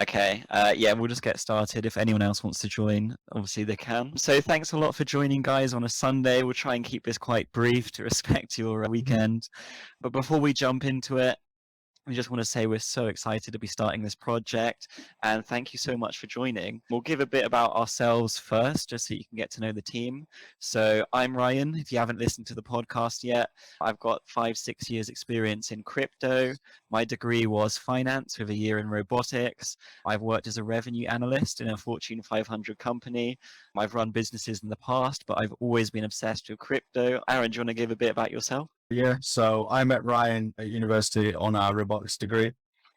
Okay, yeah, we'll just get started. If anyone else wants to join, obviously they can. So thanks a lot for joining, guys, on a Sunday. We'll try and keep this quite brief to respect your weekend. But before we jump into it, we just want to say we're so excited to be starting this project, and thank you so much for joining. We'll give a bit about ourselves first, just so you can get to know the team. So I'm Ryan. If you haven't listened to the podcast yet, I've got 5-6 years experience in crypto. My degree was finance with a year in robotics. I've worked as a revenue analyst in a Fortune 500 company. I've run businesses in the past, but I've always been obsessed with crypto. Aaron, do you want to give a bit about yourself? Yeah, so I met Ryan at university on our robotics degree.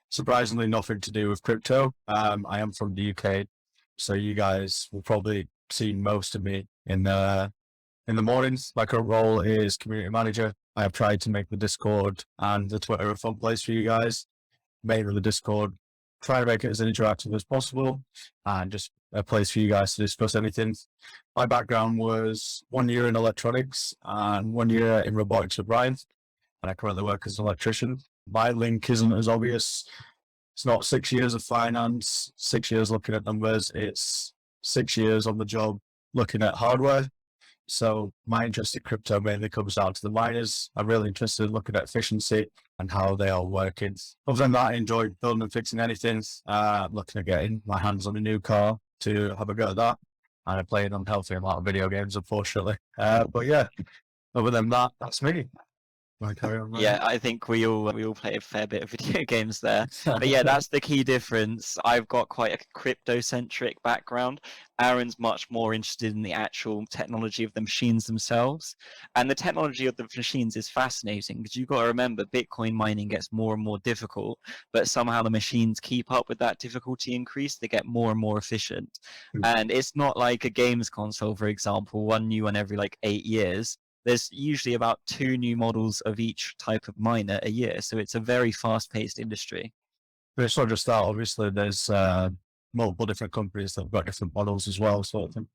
Surprisingly, nothing to do with crypto. I am from the UK, so you guys will probably see most of me in the mornings. My current role is community manager. I have tried to make the Discord and the Twitter a fun place for you guys. Mainly the Discord, try to make it as interactive as possible, and just a place for you guys to discuss anything. My background was 1 year in electronics and 1 year in robotics with Ryan, and I currently work as an electrician. My link isn't as obvious. It's not 6 years of finance, 6 years looking at numbers. It's 6 years on the job looking at hardware. So my interest in crypto mainly comes down to the miners. I'm really interested in looking at efficiency and how they are working. Other than that, I enjoy building and fixing anything. Looking at getting my hands on a new car to have a go at that. And I play an unhealthy amount of video games, unfortunately. But yeah, other than that, that's me. Want to carry on, Yeah, Ryan? I think we all play a fair bit of video games there. But yeah, that's the key difference. I've got quite a crypto-centric background. Aaron's much more interested in the actual technology of the machines themselves. And the technology of the machines is fascinating because you've got to remember Bitcoin mining gets more and more difficult, but somehow the machines keep up with that difficulty increase. They get more and more efficient. And it's not like a games console, for example, one new one every like 8 years. There's usually about 2 new models of each type of miner a year. So it's a very fast-paced industry. But it's not just that, obviously, there's multiple different companies that have got different models as well, sort of thing.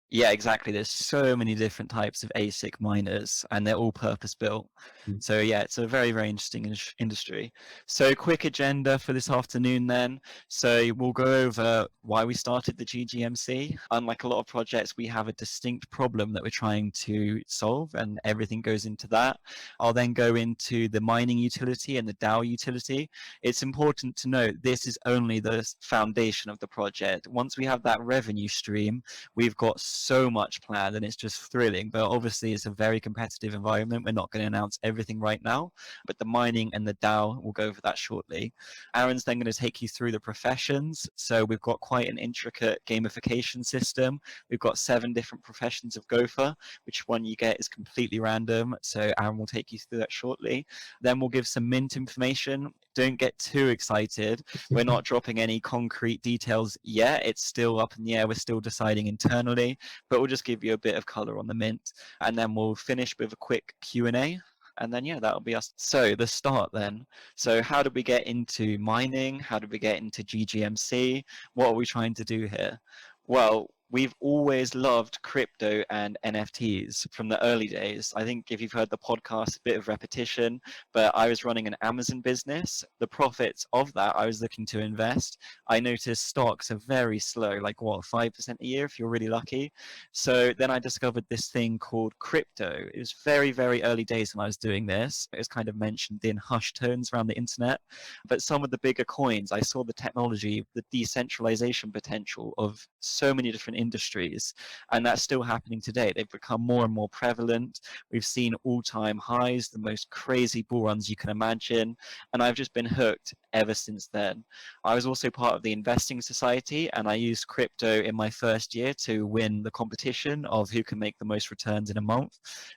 Yeah, exactly. There's so many different types of ASIC miners, and they're all purpose-built. Mm. So yeah, it's a very, very interesting industry. So quick agenda for this afternoon then. So we'll go over why we started the GGMC. Unlike a lot of projects, we have a distinct problem that we're trying to solve, and everything goes into that. I'll then go into the mining utility and the DAO utility. It's important to note this is only the foundation of the project. Once we have that revenue stream, we've got so much planned and it's just thrilling. But obviously, it's a very competitive environment. We're not going to announce everything right now, but the mining and the DAO, we'll go over that shortly. Aaron's then going to take you through the professions. So we've got quite an intricate gamification system. We've got 7 different professions of Gopher. Which one you get is completely random. So Aaron will take you through that shortly. Then we'll give some mint information. Don't get too excited. We're not dropping any concrete details yet. It's still up in the air. We're still deciding internally, but we'll just give you a bit of color on the mint. And then we'll finish with a quick Q&A. And then, yeah, that'll be us. So the start then. So how did we get into mining? How did we get into GGMC? What are we trying to do here? Well, we've always loved crypto and NFTs from the early days. I think if you've heard the podcast, a bit of repetition, but I was running an Amazon business. The profits of that, I was looking to invest. I noticed stocks are very slow, like what, 5% a year if you're really lucky. So then I discovered this thing called crypto. It was very, very early days when I was doing this. It was kind of mentioned in hushed tones around the internet. But some of the bigger coins, I saw the technology, the decentralization potential of so many different industries, and that's still happening today. They've become more and more prevalent. We've seen all-time highs, the most crazy bull runs you can imagine, and I've just been hooked ever since then. I was also part of the investing society, and I used crypto in my first year to win the competition of who can make the most returns in a month.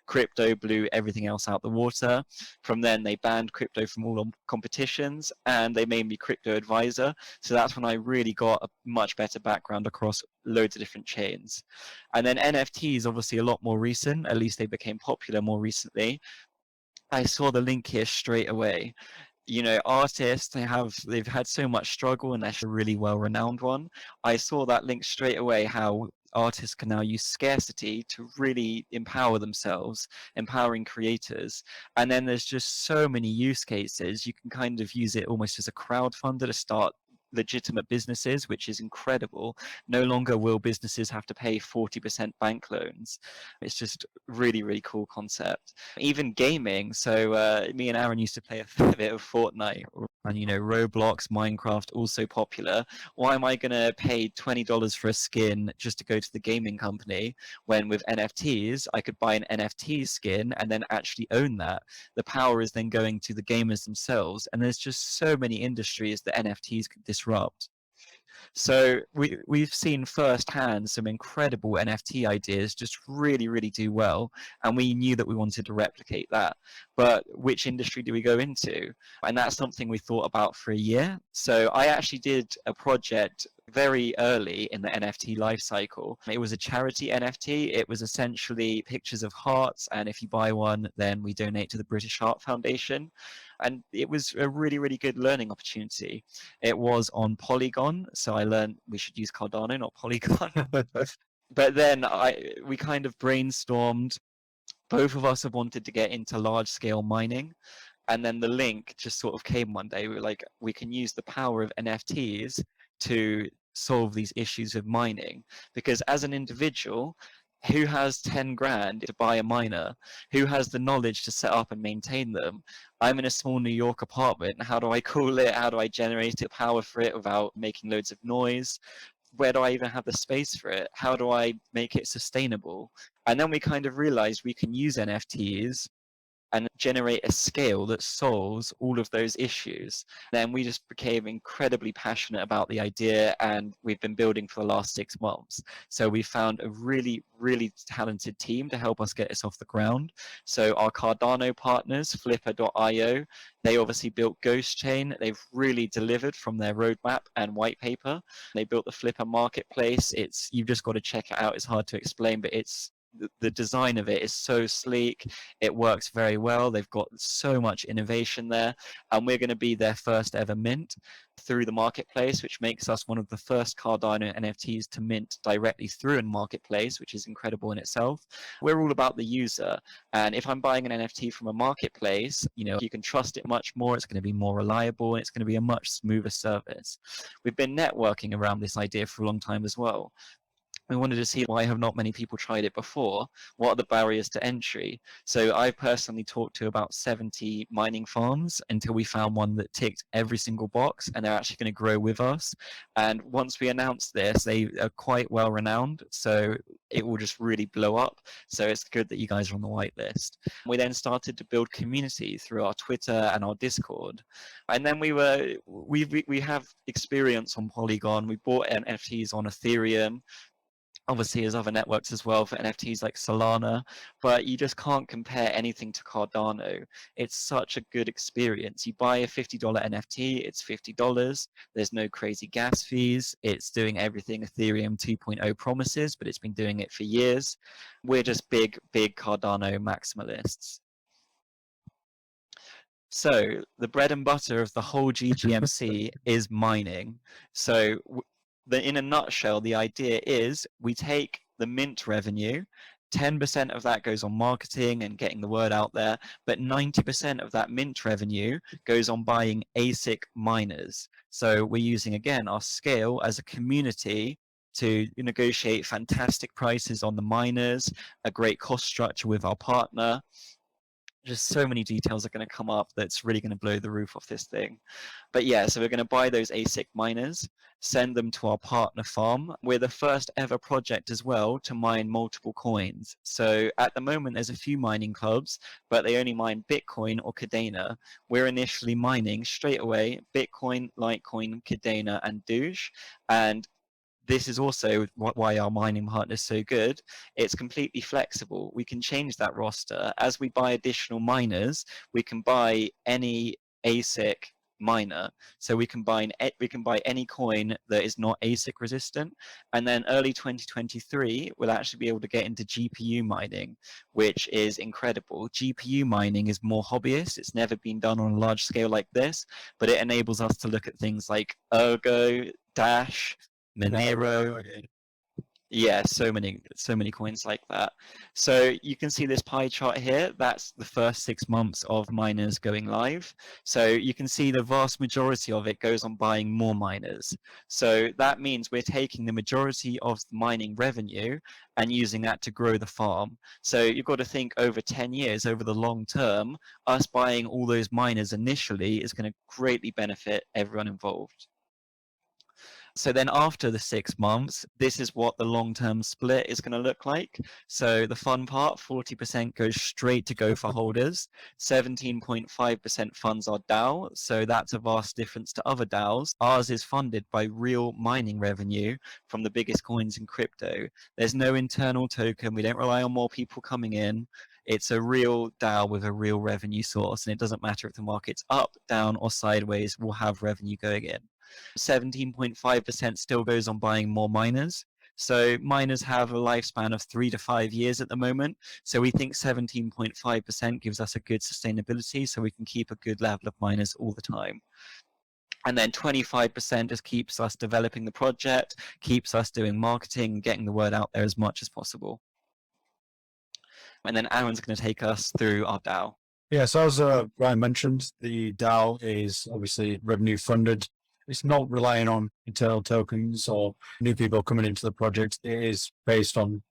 Crypto blew everything else out the water. From then, they banned crypto from all competitions, and they made me crypto advisor. So that's when I really got a much better background across loads of different chains. And then NFTs, obviously a lot more recent, at least they became popular more recently. I saw the link here straight away. You know, artists, they've had so much struggle, and that's a really well-renowned one. I saw that link straight away, how artists can now use scarcity to really empower themselves, empowering creators. And then there's just so many use cases. You can kind of use it almost as a crowdfunder to start legitimate businesses, which is incredible. No longer will businesses have to pay 40% bank loans. It's just really, really cool concept. Even gaming. So me and Aaron used to play a fair bit of Fortnite, and Roblox, Minecraft, also popular. Why am I going to pay $20 for a skin just to go to the gaming company when with NFTs I could buy an NFT skin and then actually own that? The power is then going to the gamers themselves, and there's just so many industries that NFTs could disrupt. So we've seen firsthand some incredible NFT ideas just really, really do well, and we knew that we wanted to replicate that. But which industry do we go into? And that's something we thought about for a year. So I actually did a project very early in the NFT life cycle. It was a charity NFT. It was essentially pictures of hearts, and if you buy one, then we donate to the British Heart Foundation. And it was a really, really good learning opportunity. It was on Polygon, so I learned we should use Cardano, not Polygon. But then we kind of brainstormed. Both of us have wanted to get into large scale mining. And then the link just sort of came one day. We were like, we can use the power of NFTs to solve these issues of mining. Because as an individual, who has 10 grand to buy a miner? Who has the knowledge to set up and maintain them? I'm in a small New York apartment. How do I cool it? How do I generate power for it without making loads of noise? Where do I even have the space for it? How do I make it sustainable? And then we kind of realized we can use NFTs and generate a scale that solves all of those issues. Then we just became incredibly passionate about the idea, and we've been building for the last 6 months. So we found a really, really talented team to help us get this off the ground. So our Cardano partners, Flipper.io, they obviously built Ghost Chain. They've really delivered from their roadmap and white paper. They built the Flipper marketplace. You've just got to check it out. It's hard to explain, but the design of it is so sleek. It works very well. They've got so much innovation there, and we're going to be their first ever mint through the marketplace, which makes us one of the first Cardano NFTs to mint directly through a marketplace, which is incredible in itself. We're all about the user, and if I'm buying an NFT from a marketplace, you can trust it much more. It's going to be more reliable, and it's going to be a much smoother service. We've been networking around this idea for a long time as well. We wanted to see why have not many people tried it before? What are the barriers to entry? So I personally talked to about 70 mining farms until we found one that ticked every single box, and they're actually going to grow with us. And once we announced this, they are quite well renowned, so it will just really blow up. So it's good that you guys are on the whitelist. We then started to build community through our Twitter and our Discord. And then we have experience on Polygon. We bought NFTs on Ethereum. Obviously, there's other networks as well for NFTs like Solana, but you just can't compare anything to Cardano. It's such a good experience. You buy a $50 NFT, it's $50. There's no crazy gas fees. It's doing everything Ethereum 2.0 promises, but it's been doing it for years. We're just big, big Cardano maximalists. So the bread and butter of the whole GGMC is mining. So in a nutshell, the idea is we take the mint revenue, 10% of that goes on marketing and getting the word out there, but 90% of that mint revenue goes on buying ASIC miners. So we're using, again, our scale as a community to negotiate fantastic prices on the miners, a great cost structure with our partner. Just so many details are going to come up that's really going to blow the roof off this thing. But yeah, so we're going to buy those ASIC miners, send them to our partner farm. We're the first ever project as well to mine multiple coins. So at the moment, there's a few mining clubs, but they only mine Bitcoin or Cardano. We're initially mining straight away Bitcoin, Litecoin, Cardano, and Doge. And this is also why our mining partner is so good. It's completely flexible. We can change that roster. As we buy additional miners, we can buy any ASIC miner. So we can buy any coin that is not ASIC resistant. And then early 2023, we'll actually be able to get into GPU mining, which is incredible. GPU mining is more hobbyist. It's never been done on a large scale like this, but it enables us to look at things like Ergo, Dash, Monero, Yeah, so many coins like that. So you can see this pie chart here. That's the first 6 months of miners going live. So you can see the vast majority of it goes on buying more miners. So that means we're taking the majority of the mining revenue and using that to grow the farm. So you've got to think over 10 years, over the long term, us buying all those miners initially is going to greatly benefit everyone involved. So then after the 6 months, this is what the long-term split is going to look like. So the fun part, 40% goes straight to Gopher holders, 17.5% funds our DAO. So that's a vast difference to other DAOs. Ours is funded by real mining revenue from the biggest coins in crypto. There's no internal token. We don't rely on more people coming in. It's a real DAO with a real revenue source. And it doesn't matter if the market's up, down, or sideways, we'll have revenue going in. 17.5% still goes on buying more miners. So miners have a lifespan of 3 to 5 years at the moment. So we think 17.5% gives us a good sustainability so we can keep a good level of miners all the time. And then 25% just keeps us developing the project, keeps us doing marketing, getting the word out there as much as possible. And then Aaron's going to take us through our DAO. Yeah, so as Ryan mentioned, the DAO is obviously revenue funded. It's not relying on internal tokens or new people coming into the project. It is based on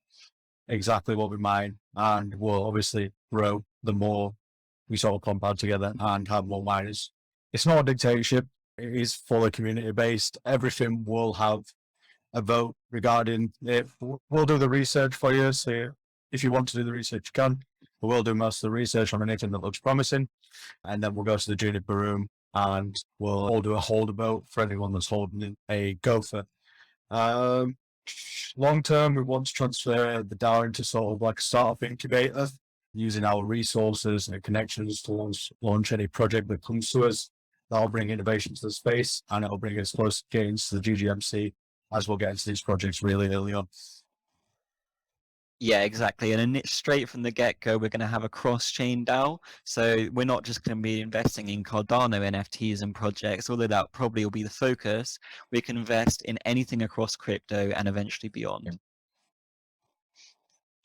exactly what we mine, and will obviously grow the more we sort of compound together and have more miners. It's not a dictatorship. It is fully community based. Everything will have a vote regarding it. We'll do the research for you. So if you want to do the research, you can. But we'll do most of the research on anything that looks promising. And then we'll go to the juniper room and we'll all do a holder vote for anyone that's holding a gopher. Long term, we want to transfer the DAO into sort of like a startup incubator, using our resources and connections to launch any project that comes to us. That'll bring innovation to the space, and it'll bring us closer gains to the GGMC as we'll get into these projects really early on. Yeah, exactly. And straight from the get-go, we're going to have a cross-chain DAO. So we're not just going to be investing in Cardano NFTs and projects, although that probably will be the focus. We can invest in anything across crypto and eventually beyond.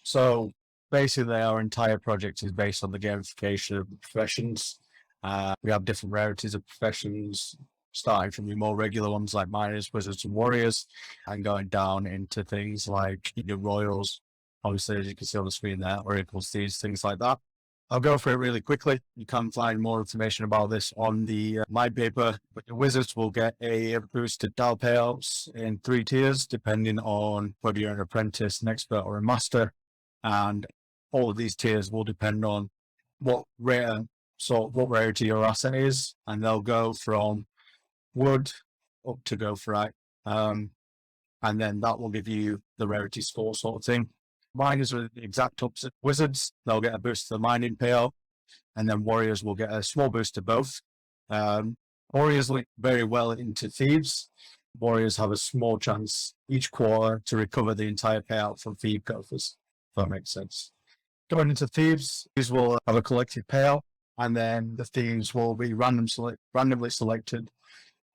So basically, our entire project is based on the gamification of professions. We have different rarities of professions, starting from the more regular ones like miners, wizards, and warriors, and going down into things like royals. Obviously, as you can see on the screen there, oracles, thieves, things like that. I'll go through it really quickly. You can find more information about this on the my paper, but the wizards will get a boosted DAO payouts in 3 tiers, depending on whether you're an apprentice, an expert, or a master. And all of these tiers will depend on what rarity your asset is, and they'll go from wood up to gopherite. And then that will give you the rarity score sort of thing. Miners are the exact opposite. Wizards, they'll get a boost to the mining payout, and then warriors will get a small boost to both. Warriors link very well into thieves. Warriors have a small chance each quarter to recover the entire payout from thief gophers, if that makes sense. Going into thieves, these will have a collective payout, and then the thieves will be randomly selected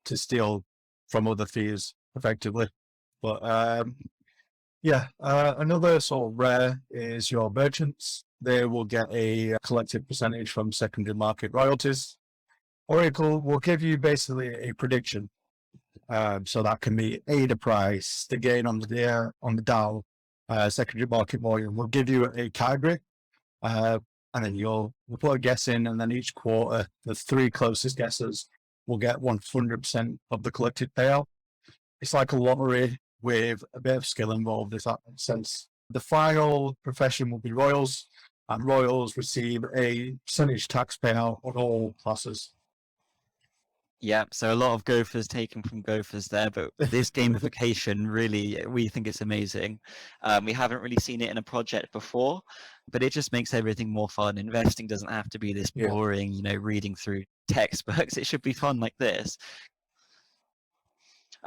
to steal from other thieves effectively. But another sort of rare is your merchants. They will get a collective percentage from secondary market royalties. Oracle will give you basically a prediction. So that can be the price, the gain on the DAO, secondary market volume. Will give you a category, and then you'll put a guess in, and then each quarter, the 3 closest guesses will get 100% of the collected payout. It's like a lottery with a bit of skill involved, if that makes sense. The final profession will be royals, and royals receive a percentage tax payout on all classes. Yeah, so a lot of gophers taken from gophers there, but this gamification really, we think it's amazing. We haven't really seen it in a project before, but it just makes everything more fun. Investing doesn't have to be this boring, reading through textbooks. It should be fun like this.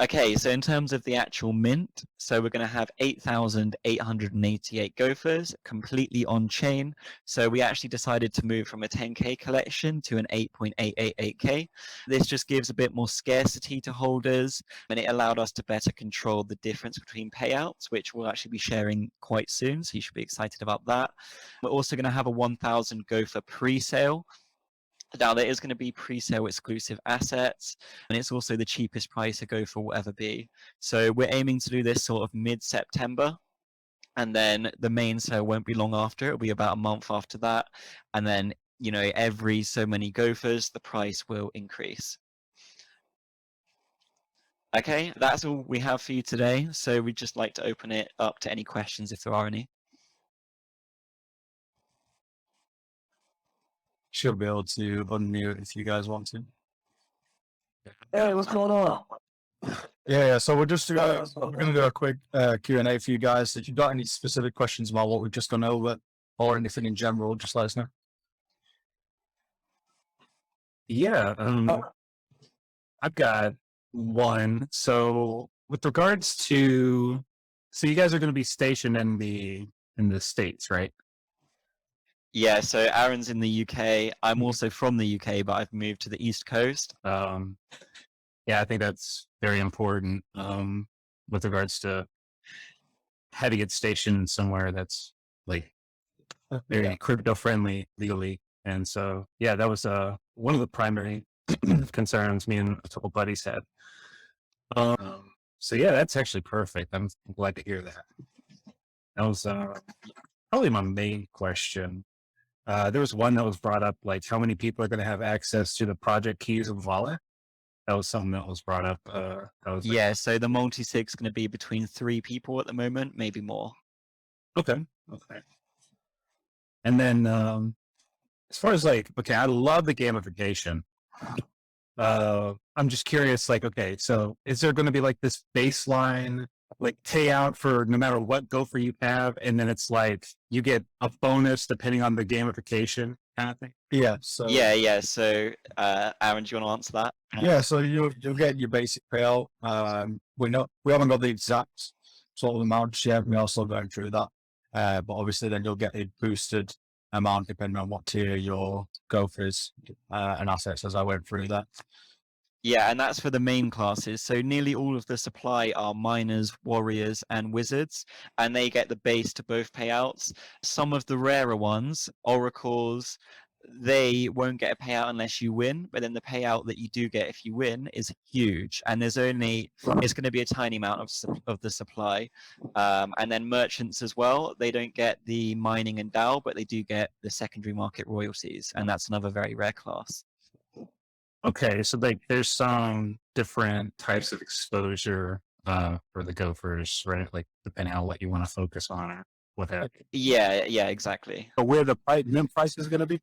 Okay, so in terms of the actual mint, so we're going to have 8,888 gophers completely on chain. So we actually decided to move from a 10K collection to an 8.888K. This just gives a bit more scarcity to holders, and it allowed us to better control the difference between payouts, which we'll actually be sharing quite soon. So you should be excited about that. We're also going to have a 1,000 gopher pre-sale. Now, there is going to be pre-sale exclusive assets, and it's also the cheapest price a gopher will ever be. So we're aiming to do this sort of mid-September, and then the main sale won't be long after. It'll be about a month after that, and then, you know, every so many gophers, the price will increase. Okay, that's all we have for you today. So we'd just like to open it up to any questions if there are any. Should be able to unmute if you guys want to. Hey, what's going on? Yeah. So we're just we're going to do a quick Q&A for you guys. If you've got any specific questions about what we've just gone over or anything in general, just let us know. Yeah, I've got one. So with regards to, so you guys are going to be stationed in the States, right? Yeah, so Aaron's in the UK. I'm also from the UK, but I've moved to the East Coast. Yeah, I think that's very important with regards to having it stationed somewhere that's like very crypto friendly legally. And so, yeah, that was one of the primary concerns me and a couple buddies had. So yeah, that's actually perfect. I'm glad to hear that. That was probably my main question. There was one that was brought up, like how many people are going to have access to the project keys of wallet. That was something that was brought up. That was like, Yeah, so the multi-sig is going to be between 3 people at the moment, maybe more. okay. And then as far as like, okay, I love the gamification. I'm just curious, like, okay, so is there going to be like this baseline like payout for no matter what gopher you have, and then it's like you get a bonus depending on the gamification kind of thing? Yeah. So Yeah. So, Aaron, do you want to answer that? yeah. So you'll get your basic payout. We haven't got the exact sort of amount yet. We're also going through that. But obviously then you'll get a boosted amount depending on what tier your gophers and assets, as I went through that. Yeah, and that's for the main classes. So nearly all of the supply are miners, warriors, and wizards, and they get the base to both payouts. Some of the rarer ones, oracles, they won't get a payout unless you win, but then the payout that you do get if you win is huge. And it's going to be a tiny amount of the supply. And then merchants as well, they don't get the mining and DAO, but they do get the secondary market royalties, and that's another very rare class. Okay, so like there's some different types of exposure for the gophers, right? Like depending on what you want to focus on or what have you. Yeah, exactly. But where the mint price is going to be?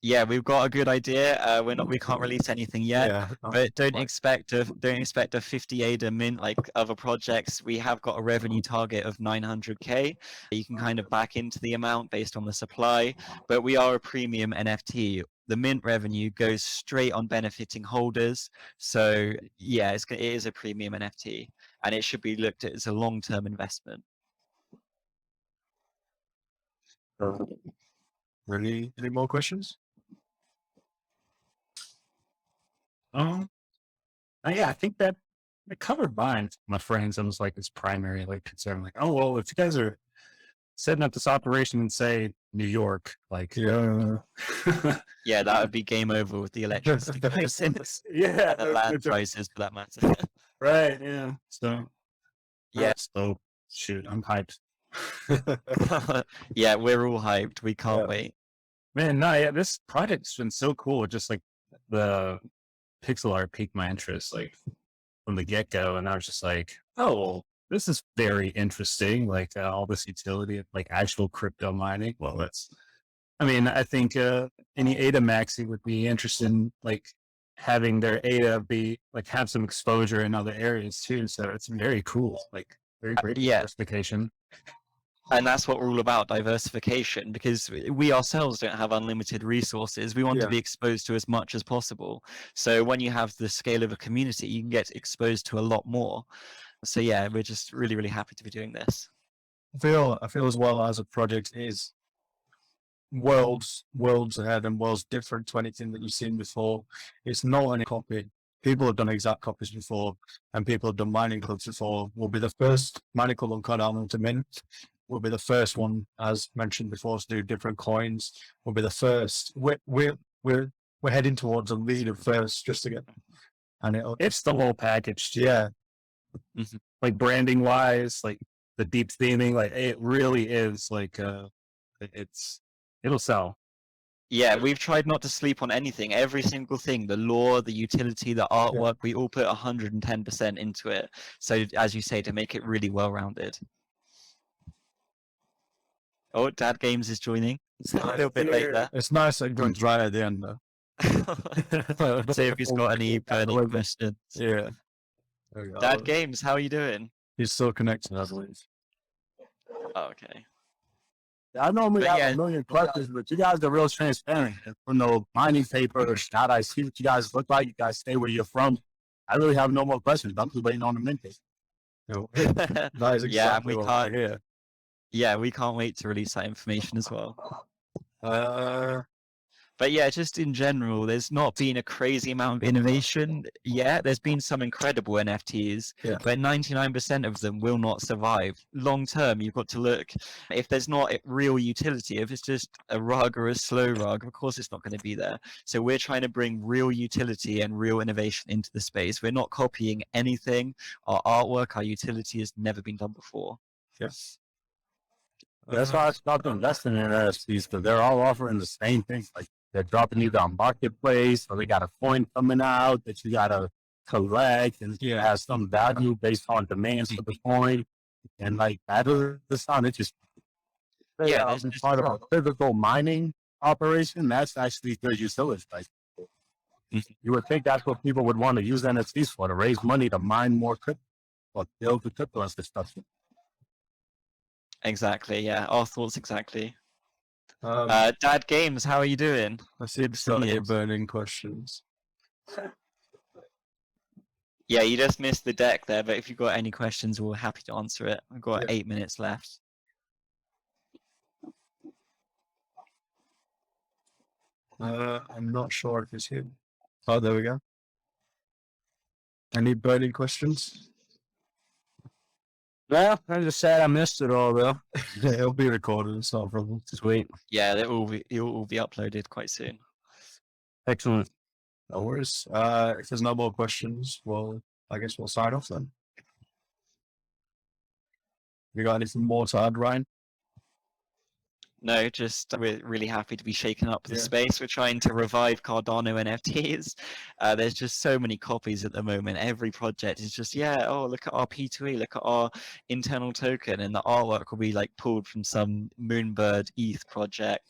Yeah, we've got a good idea. We can't release anything yet, but don't expect a 50 ADA mint like other projects. We have got a revenue target of 900K. You can kind of back into the amount based on the supply, but we are a premium NFT. The mint revenue goes straight on benefiting holders. So yeah, it is a premium NFT, and it should be looked at as a long-term investment. Really, any more questions? Yeah, I think that I covered mine. My friends, I was like, it's primary like concern. Like, oh well, if you guys are setting up this operation in say New York, like Yeah. Yeah, that would be game over with the electricity prices. yeah, The land prices for that matter. right, yeah. So Yeah. So shoot, I'm hyped. Yeah, we're all hyped. We can't wait. Man, no, yeah, this project's been so cool. Just like the pixel art piqued my interest, like from the get go, and I was just like, oh, well, this is very interesting. Like all this utility of like actual crypto mining. Well, I think any ADA maxi would be interested in like having their ADA be like have some exposure in other areas too. So it's very cool. Like very great Yeah. diversification. And that's what we're all about, diversification, because we ourselves don't have unlimited resources. We want to be exposed to as much as possible. So when you have the scale of a community, you can get exposed to a lot more. So yeah, we're just really, really happy to be doing this. I feel as well as a project is worlds ahead and worlds different to anything that you've seen before. It's not any copy. People have done exact copies before, and people have done mining clubs before. We'll be the first mining club on Cardano to mint. We'll be the first one, as mentioned before, to do different coins. We'll be the first. We're heading towards a lead of first, just to get, and It's the whole package. yeah. Like branding wise, like the deep theming, like it really is like it'll sell. Yeah, we've tried not to sleep on anything. Every single thing, the lore, the utility, the artwork, we all put 110% into it. So as you say, to make it really well-rounded. Oh, Dad Games is joining. It's a little bit late there. It's nice that it goes right at the end, though. See if he's got any burning questions. Yeah. Dad Games, how are you doing? He's still connected, I believe. Oh, okay. I normally But have yeah. a million questions, but you guys are real transparent. For no mining papers, how I see what you guys look like. You guys stay where you're from. I really have no more questions. I'm just waiting on the mint. That is exactly Yeah, and we what can't. we're here. Yeah, we can't wait to release that information as well. But yeah, just in general, there's not been a crazy amount of innovation yet. There's been some incredible NFTs, but 99% of them will not survive. Long term, you've got to look, if there's not real utility, if it's just a rug or a slow rug, of course it's not going to be there. So we're trying to bring real utility and real innovation into the space. We're not copying anything. Our artwork, our utility has never been done before. Yes. That's why I stopped investing in NFTs, because they're all offering the same thing. Like they're dropping either on marketplace, or they got a coin coming out that you gotta collect, and it has some value based on demands for the coin. And like that is not interesting. Yeah, I've been part of a physical mining operation. That's actually good utility. Like you would think that's what people would want to use NFTs for, to raise money to mine more crypto or build the crypto infrastructure. Exactly, yeah. Our thoughts exactly. Dad Games, how are you doing? I see some of the burning questions. Yeah, you just missed the deck there, but if you've got any questions, we're happy to answer it. We've got 8 minutes left. I'm not sure if it's here. Oh, there we go. Any burning questions? Well, I'm just sad I missed it all, though. Yeah, it'll be recorded. It's not a problem. Sweet. Yeah, it will be uploaded quite soon. Excellent. No worries. If there's no more questions, well, I guess we'll sign off then. You got anything more to add, Ryan? No, just we're really happy to be shaking up the space. We're trying to revive Cardano NFTs. There's just so many copies at the moment. Every project is just, oh, look at our P2E, look at our internal token, and the artwork will be like pulled from some Moonbird ETH project.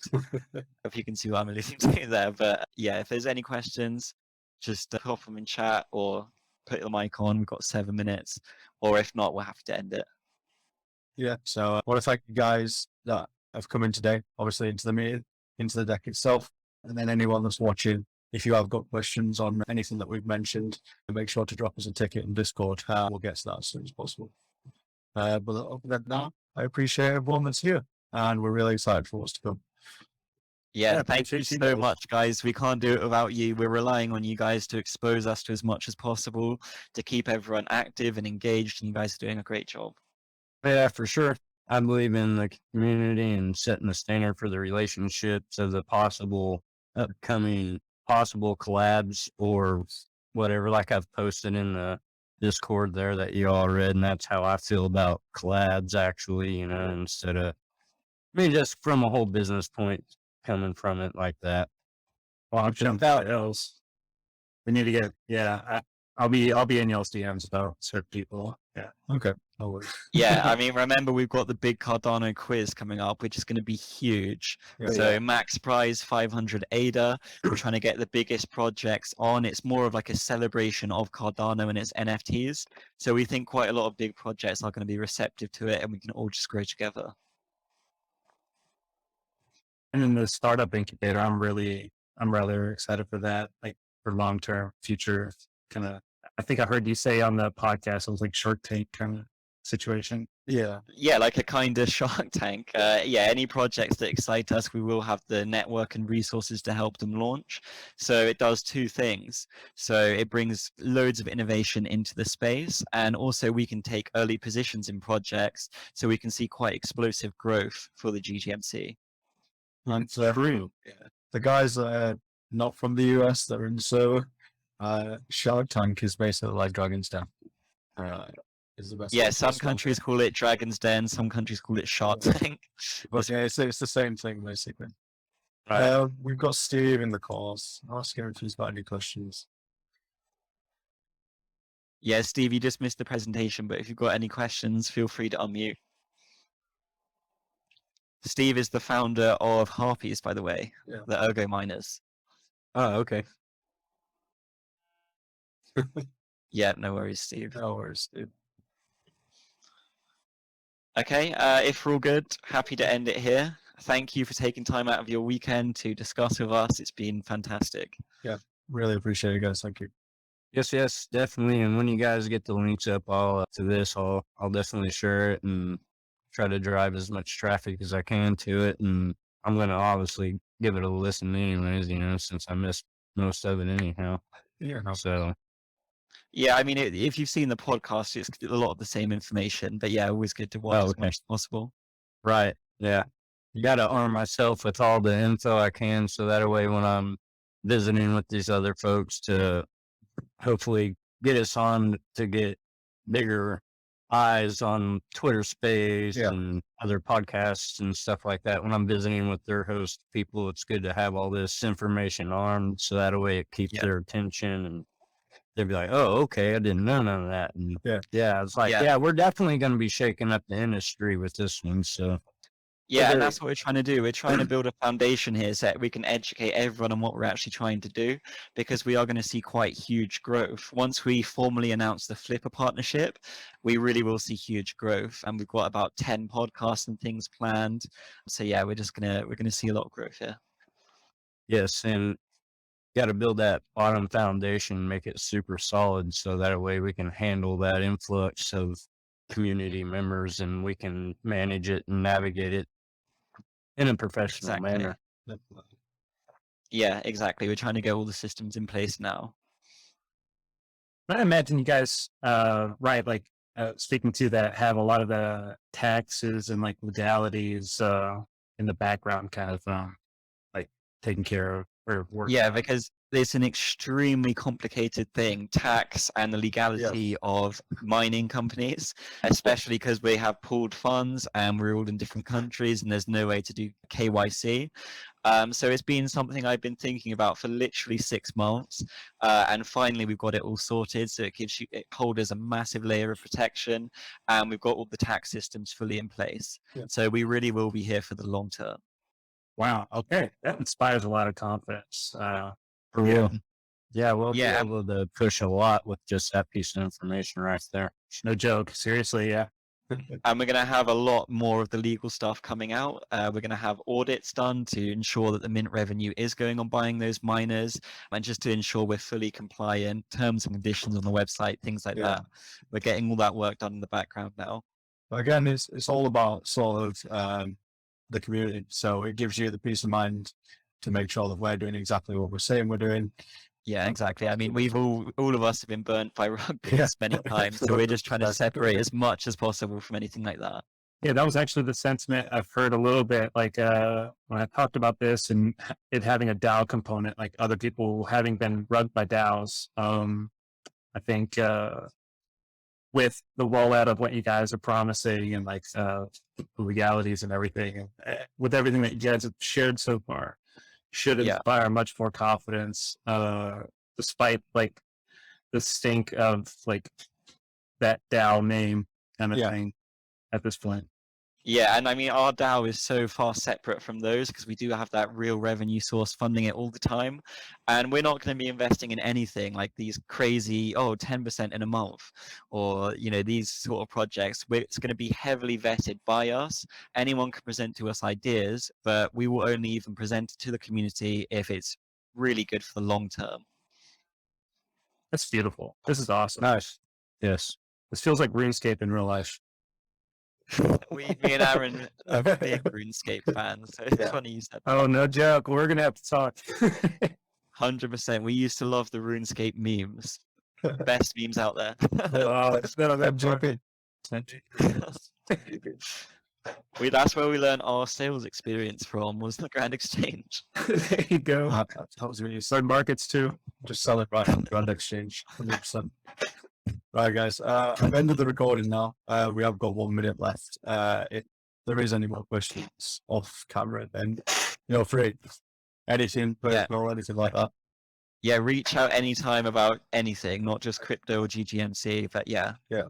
If you can see what I'm alluding to there. But yeah, if there's any questions, just pop them in chat or put the mic on. We've got 7 minutes. Or if not, we'll have to end it. Yeah. So I want to thank you guys that have come in today, obviously into the meeting, into the deck itself, and then anyone that's watching, if you have got questions on anything that we've mentioned, make sure to drop us a ticket in Discord. We'll get to that as soon as possible. But other than that, I appreciate everyone that's here, and we're really excited for what's to come. Yeah, thank you so much, guys. We can't do it without you. We're relying on you guys to expose us to as much as possible, to keep everyone active and engaged, and you guys are doing a great job. Yeah, for sure. I believe in the community and setting the standard for the relationships of the possible upcoming possible collabs or whatever. Like I've posted in the Discord there that you all read, and that's how I feel about collabs actually, instead of, just from a whole business point coming from it like that. Well, I'm sure that else. We need to get, I'll be in y'all's DMs about certain people. Yeah. Okay. No worries. Yeah, I mean, remember we've got the big Cardano quiz coming up, which is going to be huge. So max prize 500 ADA. We're trying to get the biggest projects on. It's more of like a celebration of Cardano and its NFTs. So we think quite a lot of big projects are going to be receptive to it, and we can all just grow together. And then the startup incubator, I'm rather excited for that, like for long-term future kind of, I think I heard you say on the podcast, it was like Shark Tank kind of situation. Yeah. Yeah, like a kind of Shark Tank. Yeah, any projects that excite us, we will have the network and resources to help them launch. So it does two things. So it brings loads of innovation into the space, and also we can take early positions in projects, so we can see quite explosive growth for the GGMC. And true. Yeah. The guys that are not from the US that are in the server, Shark Tank is basically like Dragon's Den. Is the best. Yeah, some countries call it Dragon's Den, some countries call it Shark Tank. But yeah, it's the same thing basically. We've got Steve in the course. Ask him if he's got any questions. Yeah, Steve, you just missed the presentation, but if you've got any questions, feel free to unmute. Steve is the founder of Harpies, by the way, the Ergo miners. Oh, okay. Yeah, no worries, Steve. No worries, Steve. Okay, if we're all good, happy to end it here. Thank you for taking time out of your weekend to discuss with us. It's been fantastic. Yeah, really appreciate it, guys. Thank you. Yes, definitely. And when you guys get the links up to this, I'll definitely share it and try to drive as much traffic as I can to it. And I'm going to obviously give it a listen anyways, since I missed most of it anyhow. Yeah. So. Yeah, I mean, if you've seen the podcast, it's a lot of the same information, but yeah, always good to watch as much as possible. Right. Yeah. You got to arm myself with all the info I can, so that way when I'm visiting with these other folks to hopefully get us on to get bigger eyes on Twitter Space and other podcasts and stuff like that. When I'm visiting with their host people, it's good to have all this information armed, so that way it keeps their attention, and they'll be like, oh, okay, I didn't know none of that. And it's like, we're definitely going to be shaking up the industry with this one. So yeah, and that's what we're trying to do. We're trying to build a foundation here so that we can educate everyone on what we're actually trying to do, because we are going to see quite huge growth. Once we formally announce the Flipper partnership, we really will see huge growth. And we've got about 10 podcasts and things planned. So yeah, we're gonna see a lot of growth here. Yes, and got to build that bottom foundation, make it super solid, so that way we can handle that influx of community members and we can manage it and navigate it in a professional manner. Yeah, exactly. We're trying to get all the systems in place now. I imagine you guys, speaking to that, have a lot of the taxes and like legalities in the background, kind of like taken care of or working. Yeah, because it's an extremely complicated thing, tax and the legality of mining companies, especially because we have pooled funds and we're all in different countries and there's no way to do KYC. So it's been something I've been thinking about for literally 6 months, and finally we've got it all sorted. So it gives holders a massive layer of protection, and we've got all the tax systems fully in place. So we really will be here for the long term. Wow. Okay, that inspires a lot of confidence. For real. Yeah, we'll be able to push a lot with just that piece of information right there. No joke. Seriously, yeah. And we're going to have a lot more of the legal stuff coming out. We're going to have audits done to ensure that the mint revenue is going on buying those miners, and just to ensure we're fully compliant, terms and conditions on the website, things like that. We're getting all that work done in the background now. Again, it's all about sort of the community. So it gives you the peace of mind to make sure that we're doing exactly what we're saying we're doing. Yeah, exactly. I mean, we've all of us have been burnt by rugby many times, so we're just trying to separate as much as possible from anything like that. Yeah, that was actually the sentiment I've heard a little bit, like when I talked about this and it having a DAO component, like other people having been rugged by DAOs. I think with the rollout of what you guys are promising and like the legalities and everything, and with everything that you guys have shared so far, should inspire much more confidence, despite like the stink of like that DAO name kind of thing at this point. Yeah, and I mean, our DAO is so far separate from those because we do have that real revenue source funding it all the time. And we're not going to be investing in anything like these crazy, 10% in a month, or, these sort of projects. It's going to be heavily vetted by us. Anyone can present to us ideas, but we will only even present it to the community if it's really good for the long term. That's beautiful. This is awesome. Nice. Yes. This feels like RuneScape in real life. Me and Aaron are big RuneScape fans, so it's funny you said that. Oh, no joke. We're going to have to talk. 100%. We used to love the RuneScape memes. Best memes out there. Oh, it's not that joking. That's where we learned our sales experience from, was the Grand Exchange. There you go. That was really Start markets too. just sell it right on the Grand Exchange. 100%. Right, guys. I've ended the recording now. We have got 1 minute left. If there is any more questions off camera, then free. Anything personal or anything like that. Yeah, reach out anytime about anything, not just crypto or GGMC. But yeah, Yeah.